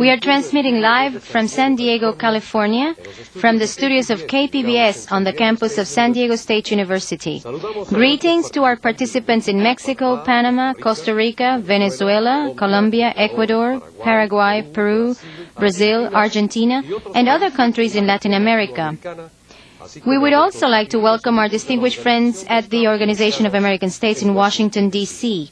We are transmitting live from San Diego, California, from the studios of KPBS on the campus of San Diego State University. Greetings to our participants in Mexico, Panama, Costa Rica, Venezuela, Colombia, Ecuador, Paraguay, Peru, Brazil, Argentina, and other countries in Latin America. We would also like to welcome our distinguished friends at the Organization of American States in Washington, D.C.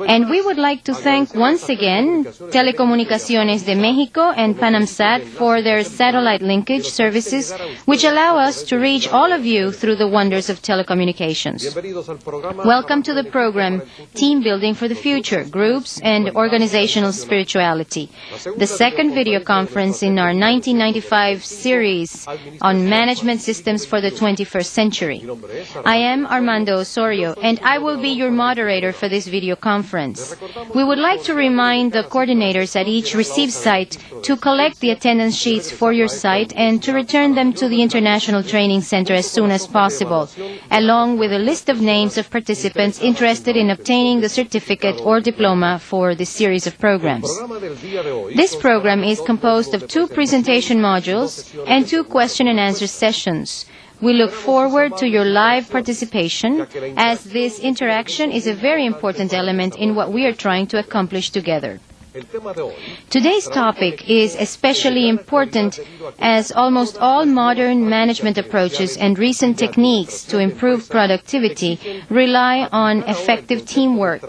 And we would like to thank once again Telecomunicaciones de Mexico and PanamSat for their satellite linkage services, which allow us to reach all of you through the wonders of telecommunications. Welcome to the program, Team Building for the Future, Groups and Organizational Spirituality, the second video conference in our 1995 series on management systems for the 21st century. I am Armando Osorio, and I will be your moderator for this video conference. We would like to remind the coordinators at each receive site to collect the attendance sheets for your site and to return them to the International Training Center as soon as possible, along with a list of names of participants interested in obtaining the certificate or diploma for this series of programs. This program is composed of 2 presentation modules and 2 question and answer sessions. We look forward to your live participation, as this interaction is a very important element in what we are trying to accomplish together. Today's topic is especially important as almost all modern management approaches and recent techniques to improve productivity rely on effective teamwork.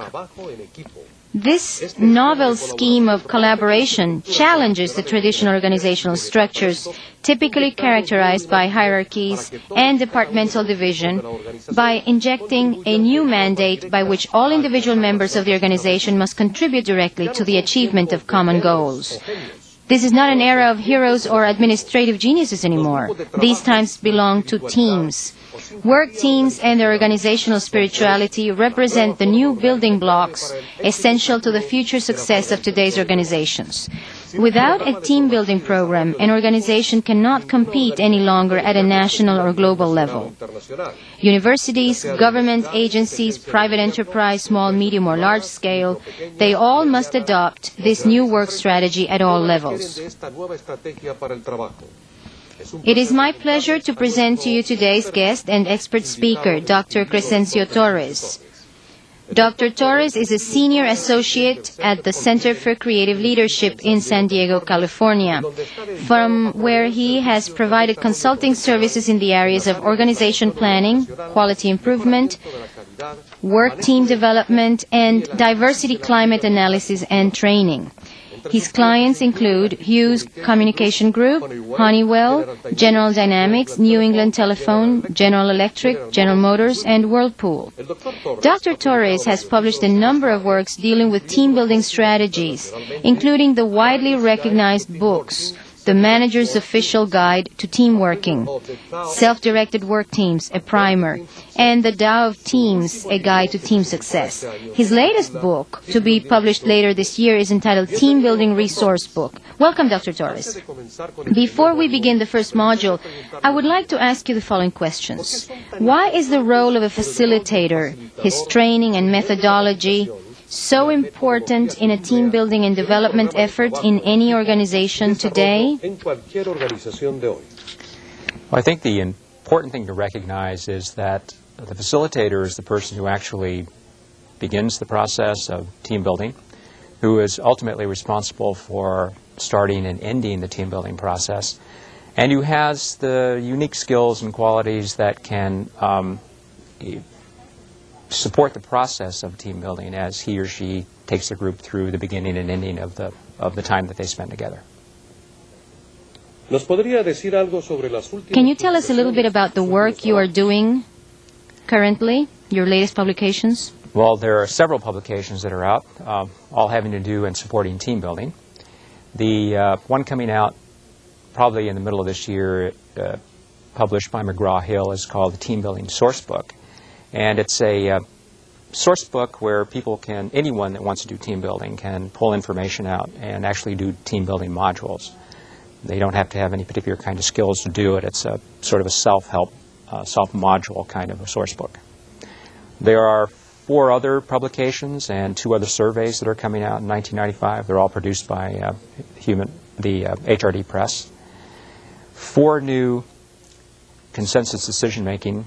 This novel scheme of collaboration challenges the traditional organizational structures typically characterized by hierarchies and departmental division by injecting a new mandate by which all individual members of the organization must contribute directly to the achievement of common goals. This is not an era of heroes or administrative geniuses anymore. These times belong to teams. Work teams and their organizational spirituality represent the new building blocks essential to the future success of today's organizations. Without a team-building program, an organization cannot compete any longer at a national or global level. Universities, government agencies, private enterprise, small, medium, or large scale, they all must adopt this new work strategy at all levels. It is my pleasure to present to you today's guest and expert speaker, Dr. Cresencio Torres. Dr. Torres is a senior associate at the Center for Creative Leadership in San Diego, California, from where he has provided consulting services in the areas of organization planning, quality improvement, work team development, and diversity climate analysis and training. His clients include Hughes Communication Group, Honeywell, General Dynamics, New England Telephone, General Electric, General Motors, and Whirlpool. Dr. Torres has published a number of works dealing with team-building strategies, including the widely recognized books, The Manager's Official Guide to Team Working, Self-Directed Work Teams, a primer, and The Tao of Teams, a guide to team success. His latest book, to be published later this year, is entitled Team Building Resource Book. Welcome, Dr. Torres. Before we begin the first module, I would like to ask you the following questions. Why is the role of a facilitator, his training and methodology, so important in a team building and development effort in any organization today? Well, I think the important thing to recognize is that the facilitator is the person who actually begins the process of team building, who is ultimately responsible for starting and ending the team building process, and who has the unique skills and qualities that can support the process of team building as he or she takes the group through the beginning and ending of the time that they spend together. Can you tell us a little bit about the work you are doing currently, your latest publications? Well, there are several publications that are out, all having to do in supporting team building. The one coming out probably in the middle of this year, published by McGraw-Hill, is called the Team Building Source Book. And it's a source book where anyone that wants to do team building can pull information out and actually do team building modules. They don't have to have any particular kind of skills to do it. It's a sort of a self-help, self-module kind of a source book. There are 4 other publications and 2 other surveys that are coming out in 1995. They're all produced by the HRD Press. 4 new consensus decision-making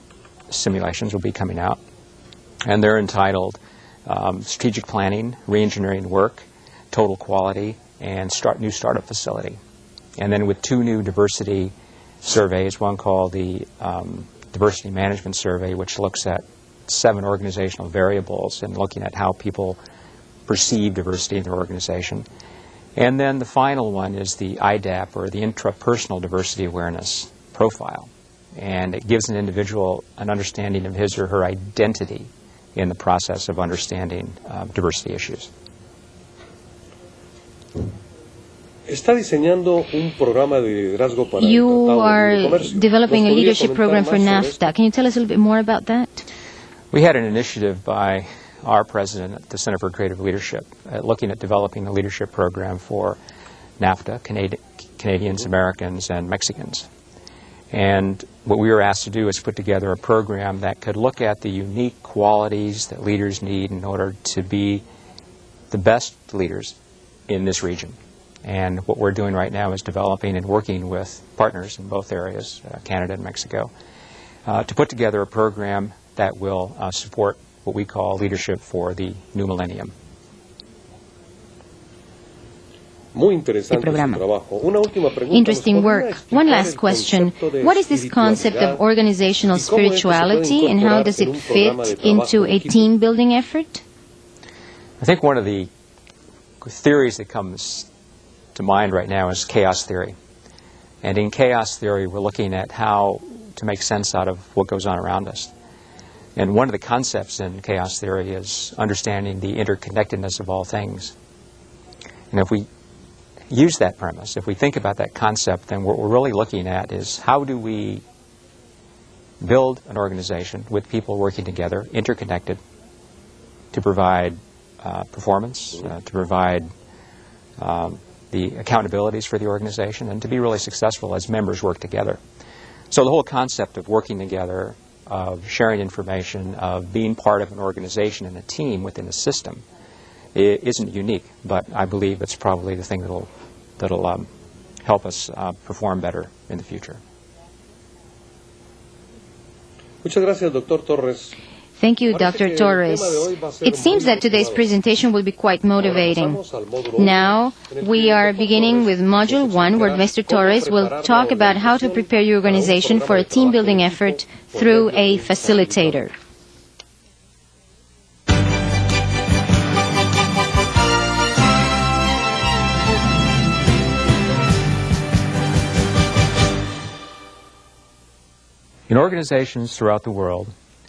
simulations will be coming out, and they're entitled Strategic Planning, Reengineering Work, Total Quality, and New Startup Facility. And then with 2 new diversity surveys, one called the Diversity Management Survey, which looks at 7 organizational variables and looking at how people perceive diversity in their organization. And then the final one is the IDAP, or the Intrapersonal Diversity Awareness Profile. And it gives an individual an understanding of his or her identity in the process of understanding diversity issues. You are developing a leadership program for NAFTA. Can you tell us a little bit more about that? We had an initiative by our president at the Center for Creative Leadership looking at developing a leadership program for NAFTA, Canadians, Americans, and Mexicans. And what we were asked to do is put together a program that could look at the unique qualities that leaders need in order to be the best leaders in this region. And what we're doing right now is developing and working with partners in both areas, Canada and Mexico, to put together a program that will support what we call leadership for the new millennium. Interesting work. One last question. What is this concept of organizational spirituality, and how does it fit into a team-building effort? I think one of the theories that comes to mind right now is chaos theory. And in chaos theory, we're looking at how to make sense out of what goes on around us. And one of the concepts in chaos theory is understanding the interconnectedness of all things. And if we use that premise, if we think about that concept, then what we're really looking at is how do we build an organization with people working together, interconnected, to provide performance, to provide the accountabilities for the organization, and to be really successful as members work together. So the whole concept of working together, of sharing information, of being part of an organization and a team within a system isn't unique, but I believe it's probably the thing that'll help us perform better in the future. Muchas gracias, Dr. Torres. Thank you, Dr. Torres. It seems that today's presentation will be quite motivating. Now, we are beginning with Module 1, where Mr. Torres will talk about how to prepare your organization for a team-building effort through a facilitator. In organizations throughout the world,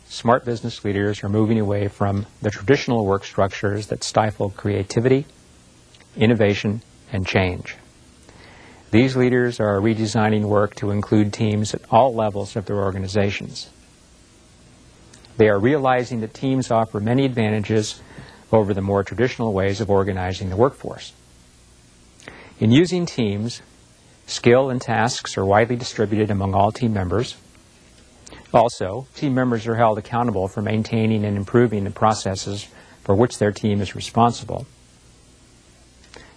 smart business leaders are moving away from the traditional work structures that stifle creativity, innovation, and change. These leaders are redesigning work to include teams at all levels of their organizations. They are realizing that teams offer many advantages over the more traditional ways of organizing the workforce. In using teams, skill and tasks are widely distributed among all team members. Also, team members are held accountable for maintaining and improving the processes for which their team is responsible.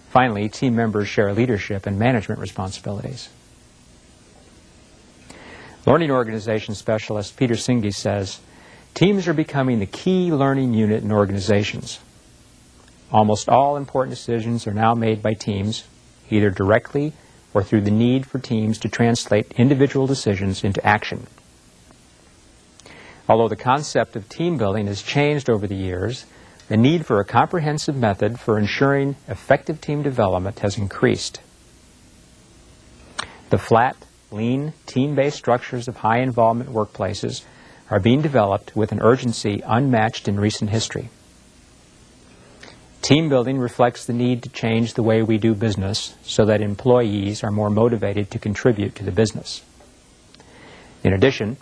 Finally, team members share leadership and management responsibilities. Learning organization specialist Peter Singhi says, teams are becoming the key learning unit in organizations. Almost all important decisions are now made by teams, either directly or through the need for teams to translate individual decisions into action. Although the concept of team building has changed over the years, the need for a comprehensive method for ensuring effective team development has increased. The flat, lean, team-based structures of high-involvement workplaces are being developed with an urgency unmatched in recent history. Team building reflects the need to change the way we do business so that employees are more motivated to contribute to the business. In addition,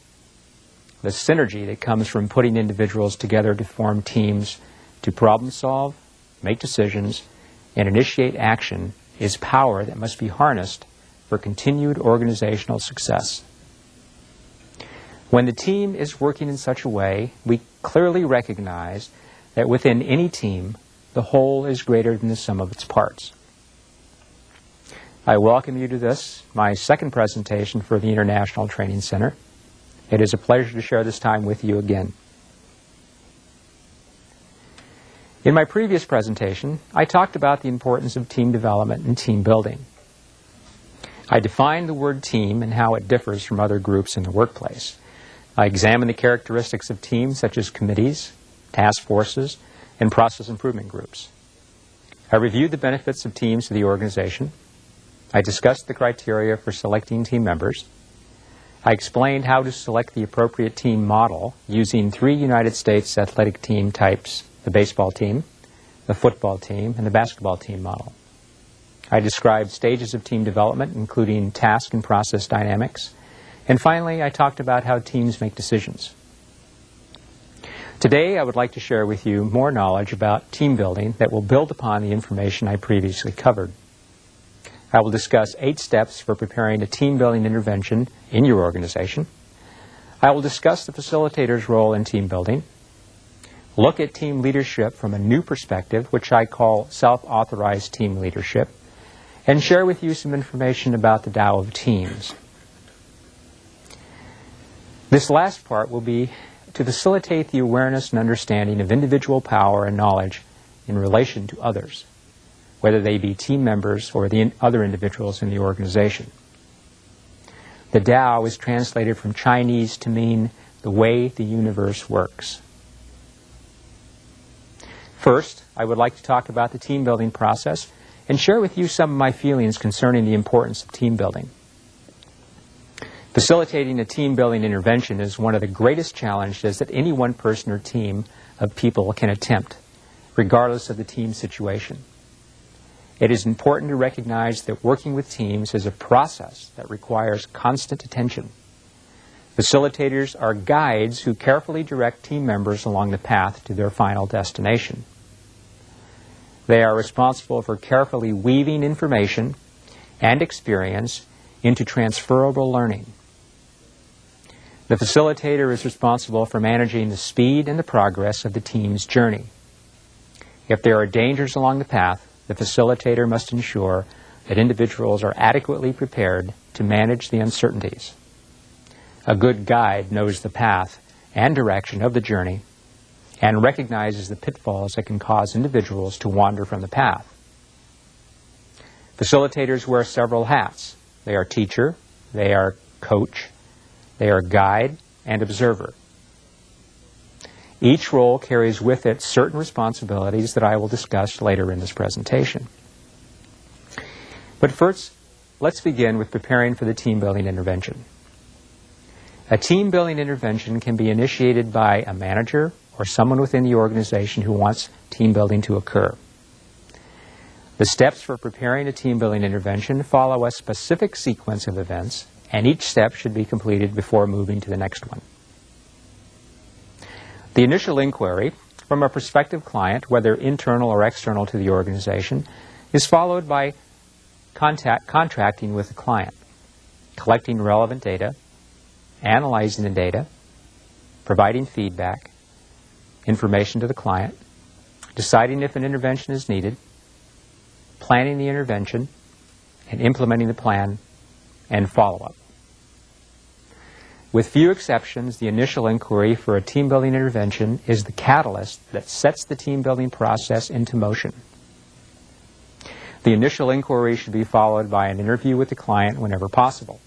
the synergy that comes from putting individuals together to form teams to problem solve, make decisions, and initiate action is power that must be harnessed for continued organizational success. When the team is working in such a way, we clearly recognize that within any team, the whole is greater than the sum of its parts. I welcome you to this, my second presentation for the International Training Center. It is a pleasure to share this time with you again. In my previous presentation, I talked about the importance of team development and team building. I defined the word team and how it differs from other groups in the workplace. I examined the characteristics of teams such as committees, task forces, and process improvement groups. I reviewed the benefits of teams to the organization. I discussed the criteria for selecting team members. I explained how to select the appropriate team model using 3 United States athletic team types: the baseball team, the football team, and the basketball team model. I described stages of team development, including task and process dynamics. And finally, I talked about how teams make decisions. Today, I would like to share with you more knowledge about team building that will build upon the information I previously covered. I will discuss 8 steps for preparing a team building intervention in your organization. I will discuss the facilitator's role in team building, look at team leadership from a new perspective, which I call self-authorized team leadership, and share with you some information about the Tao of teams. This last part will be to facilitate the awareness and understanding of individual power and knowledge in relation to others, whether they be team members or the other individuals in the organization. The Tao is translated from Chinese to mean the way the universe works. First, I would like to talk about the team building process and share with you some of my feelings concerning the importance of team building. Facilitating a team building intervention is one of the greatest challenges that any one person or team of people can attempt, regardless of the team situation. It is important to recognize that working with teams is a process that requires constant attention. Facilitators are guides who carefully direct team members along the path to their final destination. They are responsible for carefully weaving information and experience into transferable learning. The facilitator is responsible for managing the speed and the progress of the team's journey. If there are dangers along the path, the facilitator must ensure that individuals are adequately prepared to manage the uncertainties. A good guide knows the path and direction of the journey and recognizes the pitfalls that can cause individuals to wander from the path. Facilitators wear several hats. They are teacher, they are coach, they are guide, and observer. Each role carries with it certain responsibilities that I will discuss later in this presentation. But first, let's begin with preparing for the team building intervention. A team building intervention can be initiated by a manager or someone within the organization who wants team building to occur. The steps for preparing a team building intervention follow a specific sequence of events, and each step should be completed before moving to the next one. The initial inquiry from a prospective client, whether internal or external to the organization, is followed by contracting with the client, collecting relevant data, analyzing the data, providing feedback, information to the client, deciding if an intervention is needed, planning the intervention, and implementing the plan, and follow-up. With few exceptions, the initial inquiry for a team-building intervention is the catalyst that sets the team-building process into motion. The initial inquiry should be followed by an interview with the client whenever possible.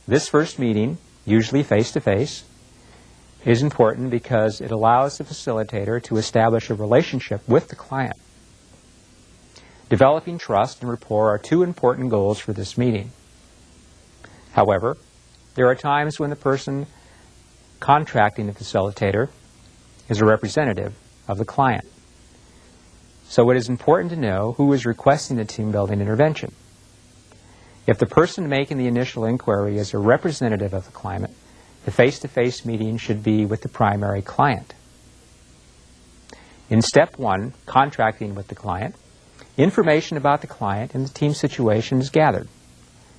This first meeting, usually face-to-face, is important because it allows the facilitator to establish a relationship with the client. Developing trust and rapport are 2 important goals for this meeting. However, there are times when the person contracting the facilitator is a representative of the client. So it is important to know who is requesting the team-building intervention. If the person making the initial inquiry is a representative of the client, the face-to-face meeting should be with the primary client. In step 1, contracting with the client, information about the client and the team situation is gathered,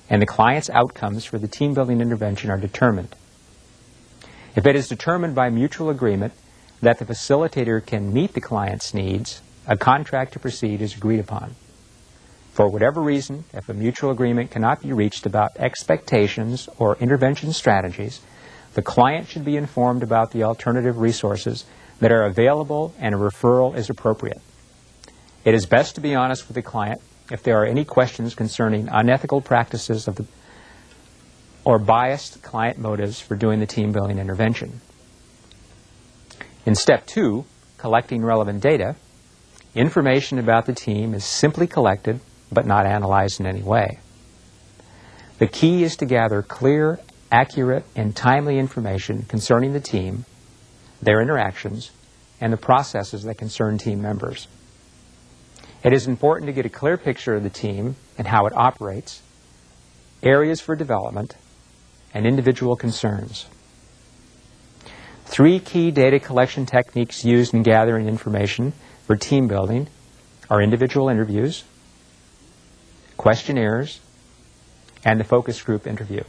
and the client's outcomes for the team-building intervention are determined. If it is determined by mutual agreement, that the facilitator can meet the client's needs, a contract to proceed is agreed upon. For whatever reason, if a mutual agreement cannot be reached about expectations or intervention strategies, the client should be informed about the alternative resources that are available and a referral is appropriate. It is best to be honest with the client if there are any questions concerning unethical practices or biased client motives for doing the team building intervention. In step 2, collecting relevant data, information about the team is simply collected but not analyzed in any way. The key is to gather clear, accurate, and timely information concerning the team, their interactions, and the processes that concern team members. It is important to get a clear picture of the team and how it operates, areas for development, and individual concerns. 3 key data collection techniques used in gathering information for team building are individual interviews, questionnaires, and the focus group interview.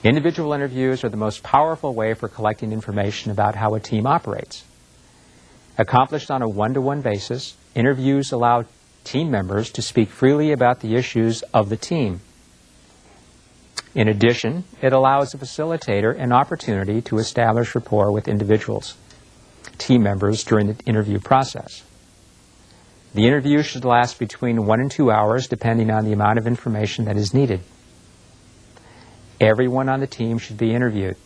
Individual interviews are the most powerful way for collecting information about how a team operates. Accomplished on a one-to-one basis, interviews allow team members to speak freely about the issues of the team. In addition, it allows the facilitator an opportunity to establish rapport with individuals, team members, during the interview process. The interview should last between 1 and 2 hours, depending on the amount of information that is needed. Everyone on the team should be interviewed.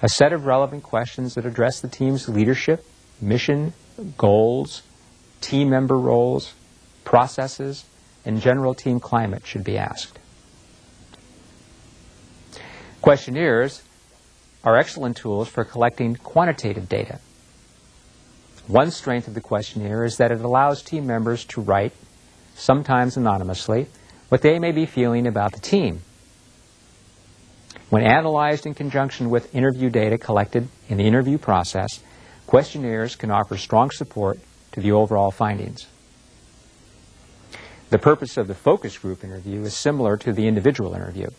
A set of relevant questions that address the team's leadership, mission, goals, team member roles, processes, and general team climate should be asked. Questionnaires are excellent tools for collecting quantitative data. One strength of the questionnaire is that it allows team members to write, sometimes anonymously, what they may be feeling about the team. When analyzed in conjunction with interview data collected in the interview process, questionnaires can offer strong support to the overall findings. The purpose of the focus group interview is similar to the individual interview,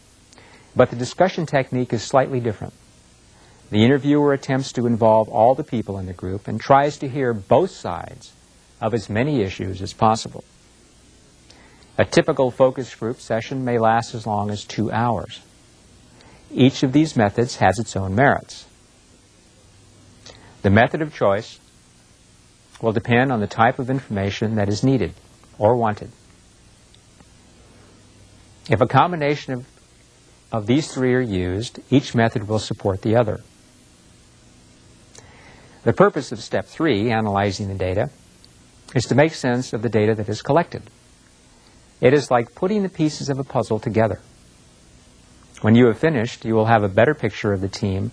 but the discussion technique is slightly different. The interviewer attempts to involve all the people in the group and tries to hear both sides of as many issues as possible. A typical focus group session may last as long as 2 hours. Each of these methods has its own merits. The method of choice will depend on the type of information that is needed or wanted. If a combination of these 3 are used, each method will support the other. The purpose of step 3, analyzing the data, is to make sense of the data that is collected. It is like putting the pieces of a puzzle together. When you have finished, you will have a better picture of the team,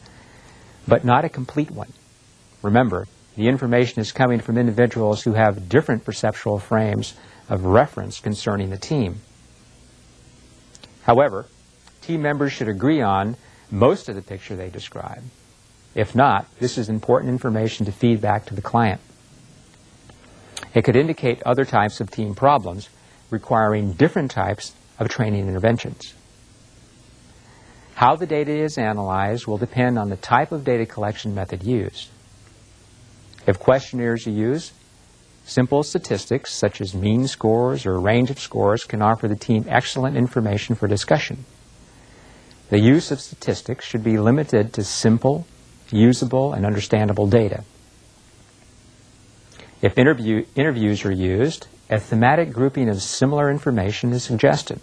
but not a complete one. Remember, the information is coming from individuals who have different perceptual frames of reference concerning the team. However, team members should agree on most of the picture they describe. If not, this is important information to feed back to the client. It could indicate other types of team problems requiring different types of training interventions. How the data is analyzed will depend on the type of data collection method used. If questionnaires are used, simple statistics such as mean scores or a range of scores can offer the team excellent information for discussion. The use of statistics should be limited to simple, usable, and understandable data. If interviews are used, a thematic grouping of similar information is suggested.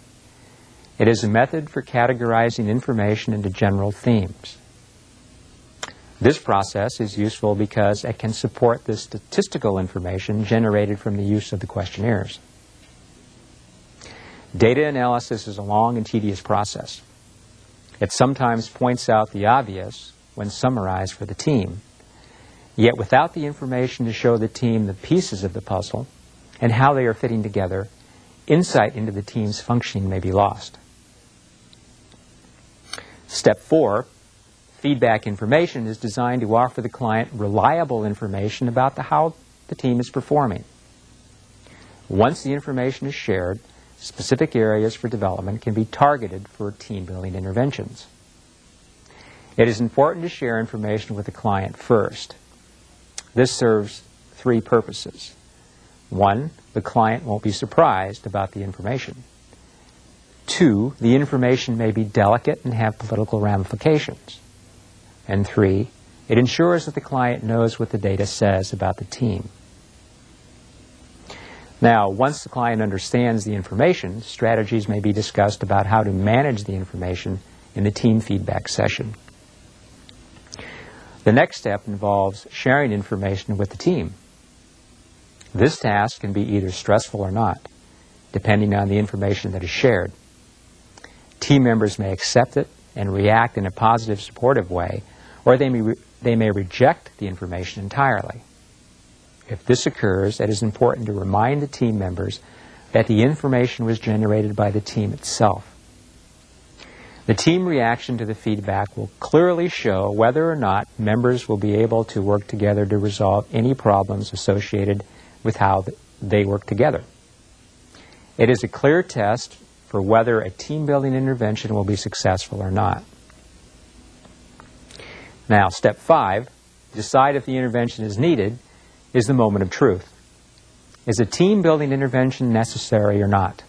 It is a method for categorizing information into general themes. This process is useful because it can support the statistical information generated from the use of the questionnaires. Data analysis is a long and tedious process. It sometimes points out the obvious when summarized for the team. Yet without the information to show the team the pieces of the puzzle and how they are fitting together, insight into the team's functioning may be lost. Step 4, feedback information, is designed to offer the client reliable information about how the team is performing. Once the information is shared, specific areas for development can be targeted for team building interventions. It is important to share information with the client first. This serves three purposes. One, the client won't be surprised about the information. Two, the information may be delicate and have political ramifications. And three, it ensures that the client knows what the data says about the team. Now, once the client understands the information, strategies may be discussed about how to manage the information in the team feedback session. The next step involves sharing information with the team. This task can be either stressful or not, depending on the information that is shared. Team members may accept it and react in a positive, supportive way, or they may reject the information entirely. If this occurs, it is important to remind the team members that the information was generated by the team itself. The team reaction to the feedback will clearly show whether or not members will be able to work together to resolve any problems associated with how they work together. It is a clear test for whether a team-building intervention will be successful or not. Now, step 5, decide if the intervention is needed, is the moment of truth. Is a team-building intervention necessary or not?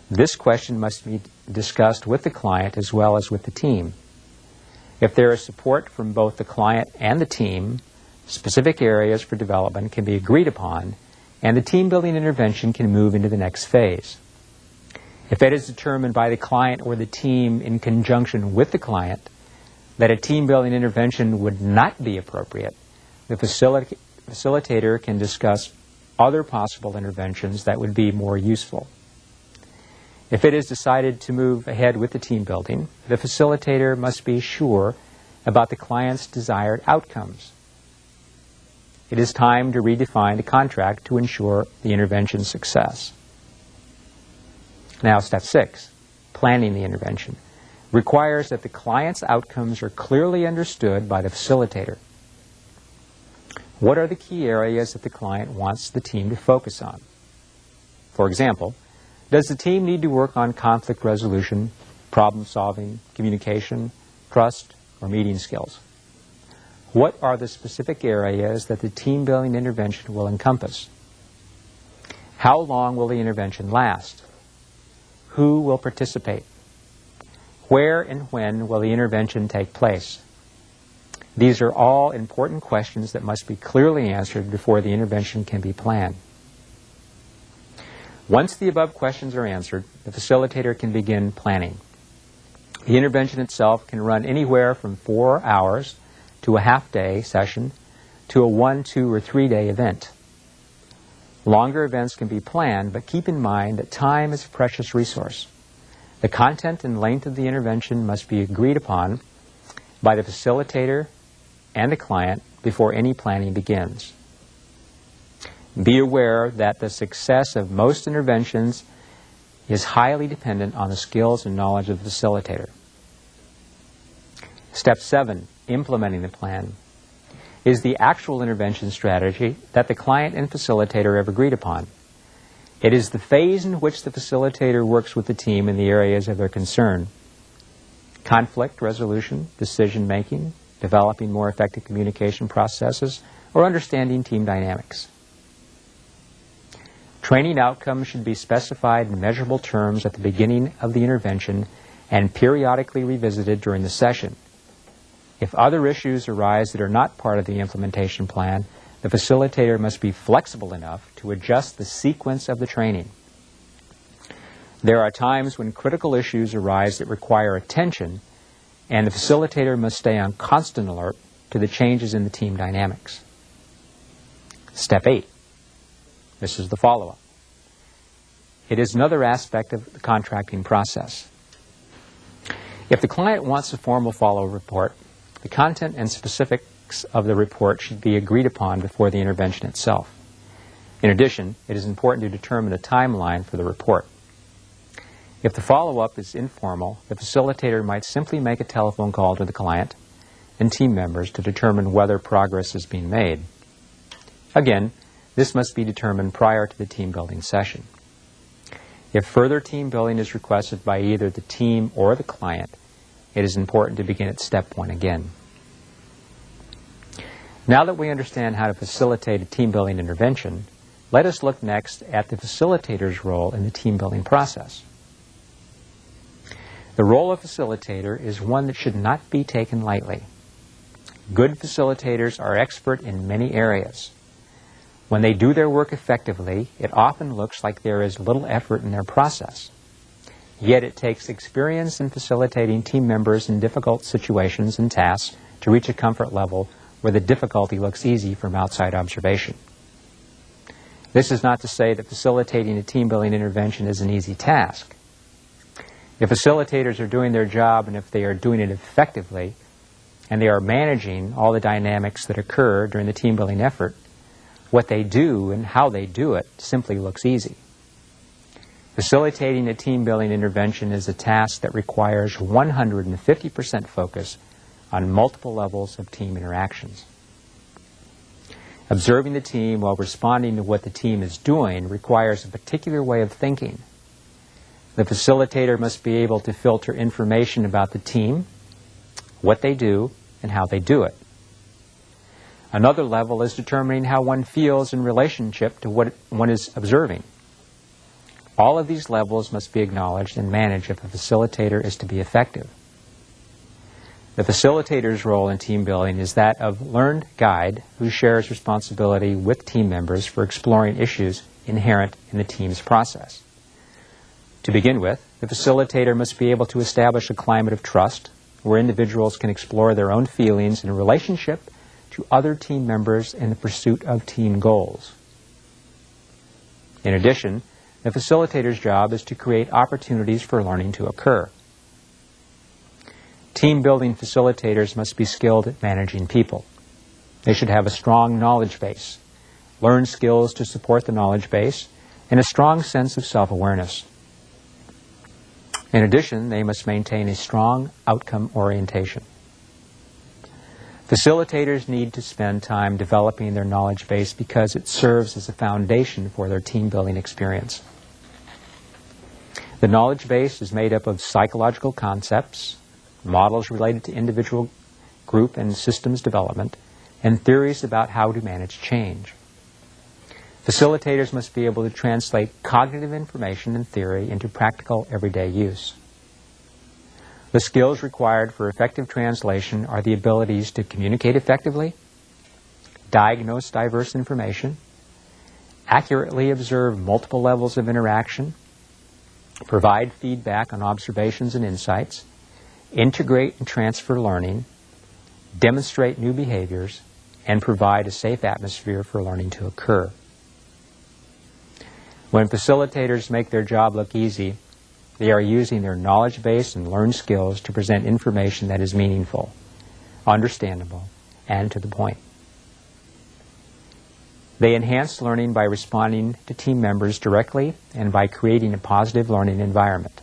This question must be discussed with the client as well as with the team. If there is support from both the client and the team, specific areas for development can be agreed upon, and the team-building intervention can move into the next phase. If it is determined by the client or the team in conjunction with the client that a team-building intervention would not be appropriate, the facilitator can discuss other possible interventions that would be more useful. If it is decided to move ahead with the team building, the facilitator must be sure about the client's desired outcomes. It is time to redefine the contract to ensure the intervention's success. Now, step 6, planning the intervention, requires that the client's outcomes are clearly understood by the facilitator. What are the key areas that the client wants the team to focus on? For example, does the team need to work on conflict resolution, problem solving, communication, trust, or meeting skills? What are the specific areas that the team building intervention will encompass? How long will the intervention last? Who will participate? Where and when will the intervention take place? These are all important questions that must be clearly answered before the intervention can be planned. Once the above questions are answered, the facilitator can begin planning. The intervention itself can run anywhere from 4 hours to a half-day session to a 1, 2, or 3-day event. Longer events can be planned, but keep in mind that time is a precious resource. The content and length of the intervention must be agreed upon by the facilitator and the client before any planning begins. Be aware that the success of most interventions is highly dependent on the skills and knowledge of the facilitator. Step 7, implementing the plan, is the actual intervention strategy that the client and facilitator have agreed upon. It is the phase in which the facilitator works with the team in the areas of their concern: conflict resolution, decision-making, developing more effective communication processes, or understanding team dynamics. Training outcomes should be specified in measurable terms at the beginning of the intervention and periodically revisited during the session. If other issues arise that are not part of the implementation plan, the facilitator must be flexible enough to adjust the sequence of the training. There are times when critical issues arise that require attention, and the facilitator must stay on constant alert to the changes in the team dynamics. Step 8. This is the follow-up. It is another aspect of the contracting process. If the client wants a formal follow-up report, the content and specifics of the report should be agreed upon before the intervention itself. In addition, it is important to determine a timeline for the report. If the follow-up is informal, the facilitator might simply make a telephone call to the client and team members to determine whether progress is being made. Again, this must be determined prior to the team building session. If further team building is requested by either the team or the client, it is important to begin at step one again. Now that we understand how to facilitate a team-building intervention, let us look next at the facilitator's role in the team-building process. The role of facilitator is one that should not be taken lightly. Good facilitators are expert in many areas. When they do their work effectively, it often looks like there is little effort in their process. Yet it takes experience in facilitating team members in difficult situations and tasks to reach a comfort level where the difficulty looks easy from outside observation. This is not to say that facilitating a team-building intervention is an easy task. If facilitators are doing their job and if they are doing it effectively, and they are managing all the dynamics that occur during the team-building effort, what they do and how they do it simply looks easy. Facilitating a team-building intervention is a task that requires 150% focus on multiple levels of team interactions. Observing the team while responding to what the team is doing requires a particular way of thinking. The facilitator must be able to filter information about the team, what they do, and how they do it. Another level is determining how one feels in relationship to what one is observing. All of these levels must be acknowledged and managed if a facilitator is to be effective. The facilitator's role in team building is that of learned guide who shares responsibility with team members for exploring issues inherent in the team's process. To begin with, the facilitator must be able to establish a climate of trust where individuals can explore their own feelings in relationship to other team members in the pursuit of team goals. In addition, the facilitator's job is to create opportunities for learning to occur. Team-building facilitators must be skilled at managing people. They should have a strong knowledge base, learn skills to support the knowledge base, and a strong sense of self-awareness. In addition, they must maintain a strong outcome orientation. Facilitators need to spend time developing their knowledge base because it serves as a foundation for their team-building experience. The knowledge base is made up of psychological concepts, models related to individual, group, and systems development, and theories about how to manage change. Facilitators must be able to translate cognitive information and theory into practical, everyday use. The skills required for effective translation are the abilities to communicate effectively, diagnose diverse information, accurately observe multiple levels of interaction, provide feedback on observations and insights, integrate and transfer learning, demonstrate new behaviors, and provide a safe atmosphere for learning to occur. When facilitators make their job look easy, they are using their knowledge base and learned skills to present information that is meaningful, understandable, and to the point. They enhance learning by responding to team members directly and by creating a positive learning environment.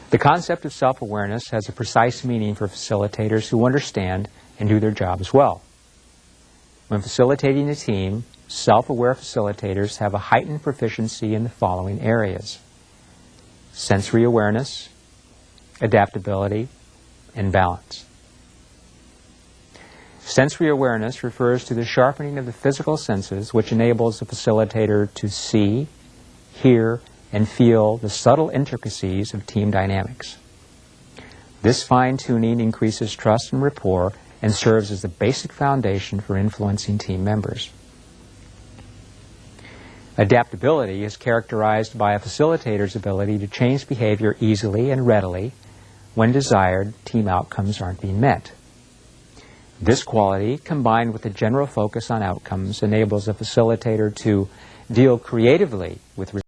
The concept of self-awareness has a precise meaning for facilitators who understand and do their jobs well. When facilitating a team, self-aware facilitators have a heightened proficiency in the following areas: sensory awareness, adaptability, and balance. Sensory awareness refers to the sharpening of the physical senses, which enables the facilitator to see, hear, and feel the subtle intricacies of team dynamics. This fine-tuning increases trust and rapport and serves as the basic foundation for influencing team members. Adaptability is characterized by a facilitator's ability to change behavior easily and readily when desired team outcomes aren't being met. This quality, combined with a general focus on outcomes, enables a facilitator to deal creatively with